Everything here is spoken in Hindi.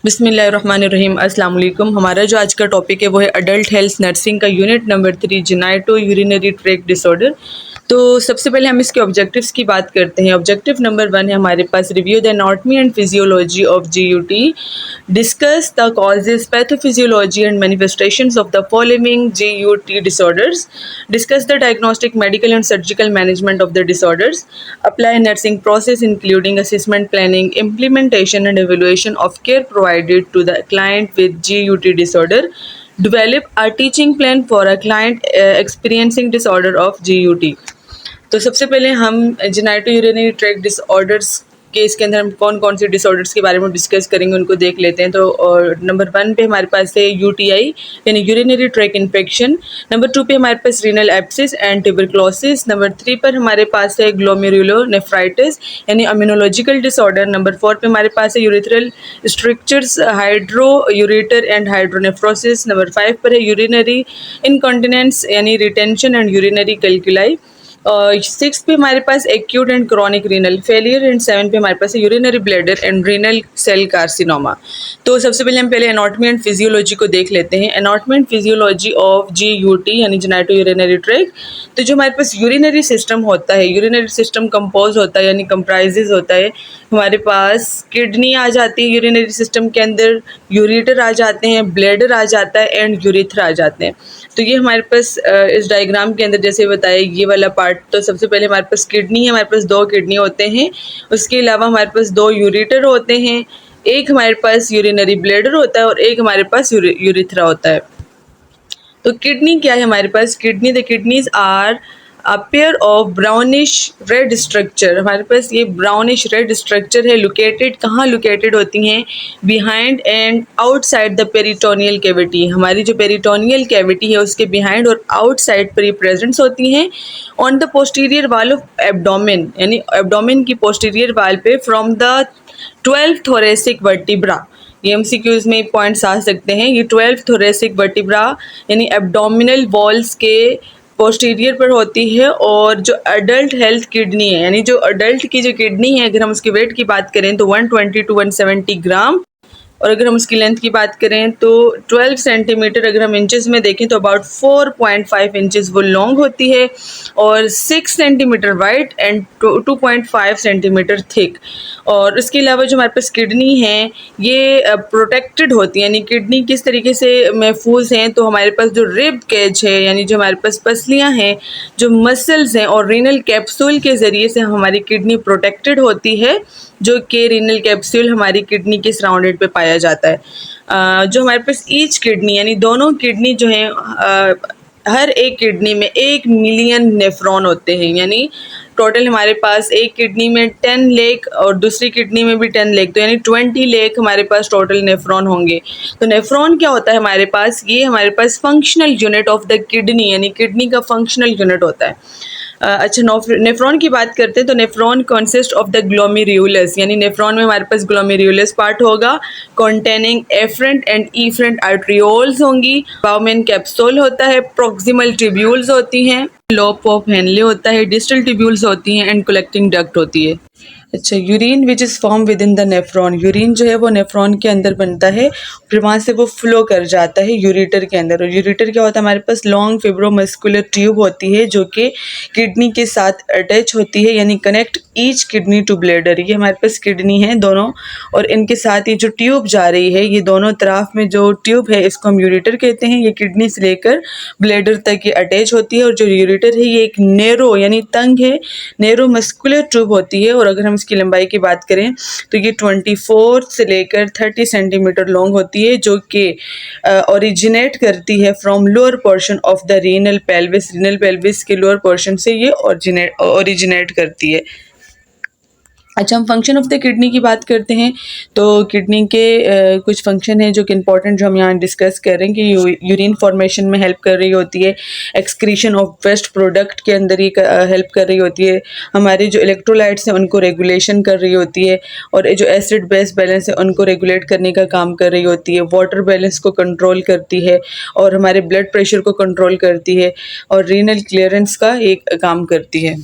बिस्मिल्लाहिर्रहमानिर्रहीम। अस्सलाम वालेकुम। हमारा जो आज का टॉपिक है वो है अडल्ट हेल्थ नर्सिंग का unit number 3 genito urinary tract disorder. तो सबसे पहले हम इसके ऑब्जेक्टिव्स की बात करते हैं। ऑब्जेक्टिव नंबर 1 है हमारे पास review the anatomy and physiology of GUT, discuss the causes, pathophysiology and manifestations of the following GUT disorders, discuss the diagnostic medical and surgical management of the disorders, apply nursing process including assessment planning, implementation and evaluation of care provided to the client with GUT disorder, develop a teaching plan for a client experiencing disorder of GUT। तो सबसे पहले हम जेनाइटो यूरिनरी ट्रैक्ट डिसऑर्डर्स के इसके अंदर हम कौन कौन से डिसऑर्डर्स के बारे में डिस्कस करेंगे उनको देख लेते हैं। तो नंबर 1 पे हमारे पास है यूटीआई यानी यूरिनरी ट्रैक्ट इन्फेक्शन। नंबर 2 पे हमारे पास renal abscess and tuberculosis. Number 3 पर हमारे पास है ग्लोमेरुलोनेफ्राइटिस यानी इम्यूनोलॉजिकल डिसऑर्डर। नंबर 4 पे हमारे पास है urethral strictures, hydroureter and hydronephrosis. Number 5 पर है यूरिनरी इनकॉन्टिनेंस यानी रिटेंशन एंड यूरिनरी कैल्कुलाई। 6 पे हमारे पास acute and chronic renal failure and 7 पे हमारे पास है urinary bladder and renal cell carcinoma. तो सबसे पहले हम पहले एनाटॉमी एंड फिजियोलॉजी को देख लेते हैं। एनाटॉमी एंड फिजियोलॉजी ऑफ जीयूटी यानी जेनाइटो यूरिनरी ट्रैक्ट। तो जो हमारे पास यूरिनरी सिस्टम होता है, यूरिनरी सिस्टम कंपोज होता है यानी कंप्राइजेज होता है। हमारे पास किडनी आ जाती है यूरिनरी सिस्टम के अंदर, यूरेटर आ जाते हैं, ब्लैडर आ जाता है एंड यूरिथ्रा आ जाते हैं। तो ये हमारे पास इस डायग्राम के अंदर जैसे बताया ये वाला पार्ट, तो सबसे पहले हमारे पास किडनी है, हमारे पास 2 किडनी होते हैं। उसके अलावा हमारे पास 2 यूरेटर होते हैं, एक हमारे पास यूरिनरी ब्लैडर होता है और एक हमारे पास यूरिथ्रा होता है। तो किडनी क्या है हमारे पास? Kidney, the kidneys are a pair of brownish red structure. हमारे पास ये ब्राउनिश रेड स्ट्रक्चर है। लोकेटेड कहाँ लोकेटेड होती हैं? Behind and outside the peritoneal cavity. हमारी जो पेरिटोनियल कैविटी है उसके बिहाइंड और आउटसाइड पर ये प्रेजेंट्स होती हैं। On the posterior wall of abdomen यानी एब्डोमेन की पोस्टीरियर वाल पे from the 12th thoracic vertebra. ये एमसीक्यूज में पॉइंट्स आ सकते हैं। ये 12th थोरेसिक वर्टिब्रा यानी एब्डोमिनल वॉल्स के पोस्टीरियर पर होती है। और जो अडल्ट हेल्थ किडनी है यानी जो अडल्ट की जो किडनी है, अगर हम उसके वेट की बात करें तो 120 to 170 ग्राम, और अगर हम उसकी लेंथ की बात करें तो 12 सेंटीमीटर, अगर हम इंचेस में देखें तो अबाउट 4.5 इंचेस वो लॉन्ग होती है और 6 centimetre wide and 2.5 centimetre thick. और इसके अलावा जो हमारे पास किडनी हैं ये प्रोटेक्टेड होती है, यानी किडनी किस तरीके से महफूज हैं? तो हमारे पास जो रिब केज है यानी जो हमारे पास पसलियाँ हैं, जो मसल्स हैं और रीनल कैप्सूल के ज़रिए से हमारी किडनी प्रोटेक्टेड होती है, जो कि रीनल कैप्सूल हमारी किडनी के सराउंडेड पे पाया जाता है। जो हमारे पास ईच किडनी यानी दोनों किडनी जो हैं, हर एक किडनी में 1 मिलियन नेफ्रॉन होते हैं। यानी टोटल हमारे पास एक किडनी में 10 लाख और दूसरी किडनी में भी 10 लाख, तो यानी 20 लाख हमारे पास टोटल नेफ्रॉन होंगे। तो नेफ्रॉन क्या होता है हमारे पास? ये हमारे पास functional unit of the kidney यानी किडनी का फंक्शनल यूनिट होता है। अच्छा, नेफ्रॉन की बात करते हैं तो nephron consist of the glomerulus यानी नेफ्रॉन में हमारे पास ग्लोमेरुलस पार्ट होगा containing afferent and efferent arterioles होंगी, बाउमेन कैप्सूल होता है, प्रॉक्सिमल ट्यूब्यूल्स होती हैं, लोब ऑफ हेनले होता है, डिस्टल ट्यूब्यूल्स होती हैं एंड कलेक्टिंग डक्ट होती है। अच्छा, urine which is form with in the nephron. Urine जो है वो नेफ्रॉन के अंदर बनता है, फिर वहाँ से वो फ्लो कर जाता है यूरेटर के अंदर। और यूरेटर क्या होता है? हमारे पास लॉन्ग फिब्रोमस्कुलर ट्यूब होती है जो कि किडनी के साथ अटैच होती है यानी connect each kidney to bladder. ये हमारे पास किडनी है दोनों, और इनके साथ ये जो ट्यूब जा रही है, ये दोनों तरफ में जो ट्यूब है इसको हम यूरेटर कहते हैं। ये किडनी से लेकर ब्लैडर तक ये अटैच होती है। और जो यूरेटर है ये एक नैरो यानी तंग है, नैरो मस्कुलर ट्यूब होती है। और अगर हम इसकी लंबाई की बात करें तो ये 24 से लेकर 30 सेंटीमीटर लॉन्ग होती है, जो कि ओरिजिनेट करती है from lower portion of the renal pelvis. Renal pelvis के लोअर पोर्शन से ये ओरिजिनेट करती है। अच्छा, हम फंक्शन ऑफ द किडनी की बात करते हैं तो किडनी के कुछ फंक्शन हैं जो कि इंपॉर्टेंट, जो हम यहाँ डिस्कस कर रहे हैं कि यूरिन फॉर्मेशन में हेल्प कर रही होती है, एक्सक्रीशन ऑफ वेस्ट प्रोडक्ट के अंदर ये हेल्प कर रही होती है, हमारे जो इलेक्ट्रोलाइट्स हैं उनको रेगुलेशन कर रही होती है, और जो एसिड बेस बैलेंस है उनको रेगुलेट करने का काम कर रही होती है, वाटर बैलेंस को कंट्रोल करती है और हमारे ब्लड प्रेशर को कंट्रोल करती है, और रीनल क्लियरेंस का एक काम करती है।